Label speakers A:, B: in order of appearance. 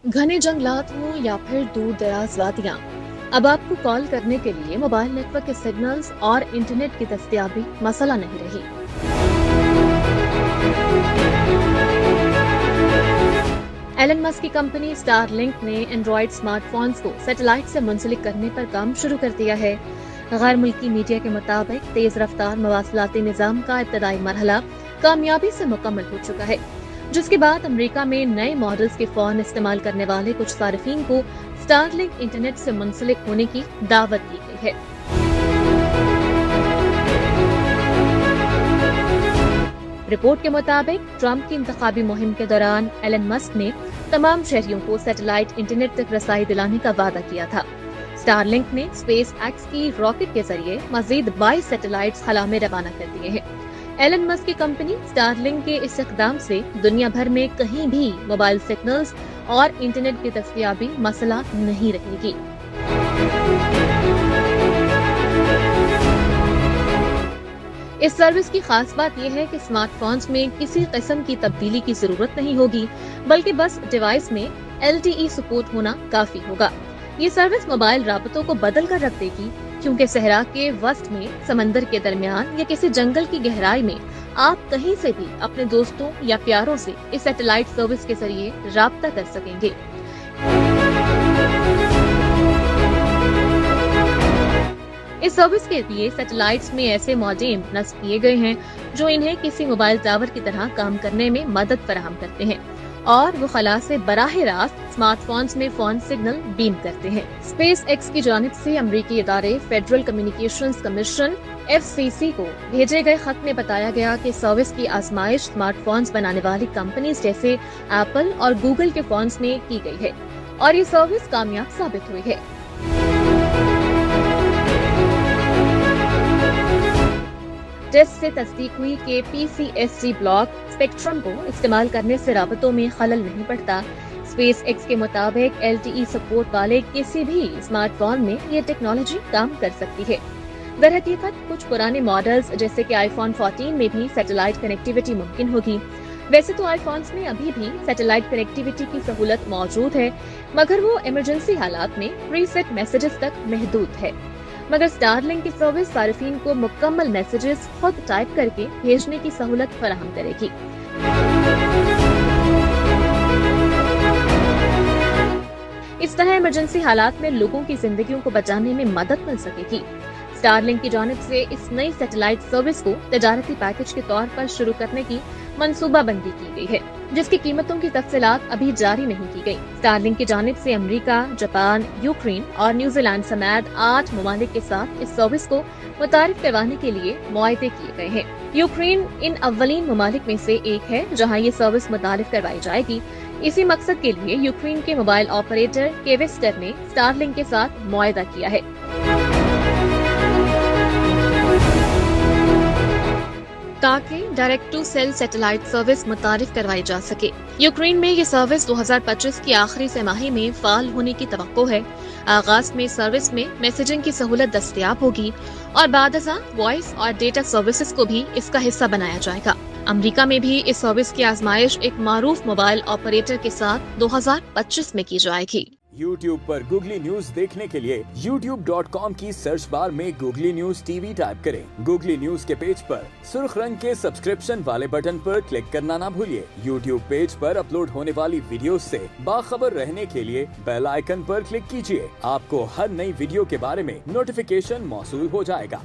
A: घने जंगलात हों या फिर दूर दराज वादियां, अब आपको कॉल करने के लिए मोबाइल नेटवर्क के सिग्नल्स और इंटरनेट की दस्तयाबी मसला नहीं रही। एलन मस्क की कंपनी स्टारलिंक ने एंड्रॉयड स्मार्टफोन्स को सैटेलाइट से मुंसलिक करने पर काम शुरू कर दिया है। गैर मुल्की मीडिया के मुताबिक तेज रफ्तार मवासलाती निजाम का इब्तदाई मरहला कामयाबी से मुकम्मल हो चुका है, जिसके बाद अमेरिका में नए मॉडल्स के फोन इस्तेमाल करने वाले कुछ सार्फिन को स्टारलिंक इंटरनेट से मुंसलिक होने की दावत दी गई है। रिपोर्ट के मुताबिक ट्रंप की इंतखाबी मुहिम के दौरान एलन मस्क ने तमाम शहरियों को सैटेलाइट इंटरनेट तक रसाई दिलाने का वादा किया था। स्टारलिंक ने स्पेस एक्स की रॉकेट के जरिए मजीद 22 सैटेलाइट्स खला में रवाना कर दिए हैं। एलन मस्क की कंपनी स्टारलिंक के इस इक़दाम से दुनिया भर में कहीं भी मोबाइल सिग्नल्स और इंटरनेट की दस्तयाबी मसला नहीं रहेगी। इस सर्विस की खास बात यह है कि स्मार्टफोन्स में किसी किस्म की तब्दीली की जरूरत नहीं होगी, बल्कि बस डिवाइस में LTE सपोर्ट होना काफी होगा। ये सर्विस मोबाइल राबतों को बदल कर रख देगी, क्योंकि सहरा के वस्त में, समंदर के दरमियान या किसी जंगल की गहराई में आप कहीं से भी अपने दोस्तों या प्यारों से इस सैटेलाइट सर्विस के जरिए राब्ता कर सकेंगे। इस सर्विस के लिए सैटेलाइट्स में ऐसे मॉडेम नस्ब किए गए हैं जो इन्हें किसी मोबाइल टावर की तरह काम करने में मदद फराहम करते हैं, और वो खला से बराह रास्त स्मार्टफोन्स में फोन सिग्नल बीम करते हैं। स्पेस एक्स की जानिब से अमरीकी इदारे फेडरल कम्युनिकेशंस कमीशन FCC को भेजे गए खत में बताया गया कि सर्विस की आजमाइश स्मार्टफोन्स बनाने वाली कंपनीज जैसे एप्पल और गूगल के फोन्स में की गई है, और ये सर्विस कामयाब साबित हुई है। टेस्ट से तस्दीक हुई कि PCSG ब्लॉक स्पेक्ट्रम को इस्तेमाल करने से राबतों में खलल नहीं पड़ता। स्पेस एक्स के मुताबिक LTE सपोर्ट वाले किसी भी स्मार्टफोन में ये टेक्नोलॉजी काम कर सकती है। दरहकीकत कुछ पुराने मॉडल्स जैसे कि iPhone 14 में भी सैटेलाइट कनेक्टिविटी मुमकिन होगी। वैसे तो आईफोन्स में अभी भी सैटेलाइट कनेक्टिविटी की सहूलत मौजूद है, मगर वो इमरजेंसी हालात में प्रीसेट मैसेजेस तक महदूद है। मगर स्टारलिंक की सर्विस सार्फिन को मुकम्मल मैसेजेस खुद टाइप करके भेजने की सहूलत फराहम करेगी। इस तरह इमरजेंसी हालात में लोगों की जिंदगियों को बचाने में मदद मिल सकेगी। स्टारलिंक की जानिब से इस नई सैटेलाइट सर्विस को तजारती पैकेज के तौर पर शुरू करने की मंसूबाबंदी की गई है, जिसकी कीमतों की तफसीलात अभी जारी नहीं की गई। स्टारलिंक की जानिब से अमेरिका, जापान, यूक्रेन और न्यूजीलैंड समेत 8 ममालिक के साथ इस सर्विस को मुतारिफ करवाने के लिए मुआहदे किए गए हैं। यूक्रेन इन अव्वलीन ममालिक में से एक है जहां ये सर्विस मुतारिफ करवाई जाएगी। इसी मकसद के लिए यूक्रेन के मोबाइल ऑपरेटर केविस्टर ने स्टारलिंक के साथ मुआहदा किया है। ताकि direct to cell satellite service मुतारिफ करवाई जा सके। यूक्रेन में ये सर्विस 2025 की आखिरी तिमाही में फाल होने की तवक्को है। आगाज में सर्विस में मैसेजिंग की सहूलत दस्तयाब होगी और बाद-अज़ां वॉइस और डेटा सर्विसेज को भी इसका हिस्सा बनाया जाएगा। अमेरिका में भी इस सर्विस की आजमाइश एक मारूफ मोबाइल ऑपरेटर के साथ 2025 में की जाएगी।
B: YouTube पर गूगली न्यूज देखने के लिए youtube.com की सर्च बार में गूगली न्यूज TV टाइप करें। गूगली न्यूज के पेज पर सुर्ख रंग के सब्सक्रिप्शन वाले बटन पर क्लिक करना ना भूलिए। YouTube पेज पर अपलोड होने वाली वीडियोस से बाखबर रहने के लिए बेल आइकन पर क्लिक कीजिए। आपको हर नई वीडियो के बारे में नोटिफिकेशन मौसूल हो जाएगा।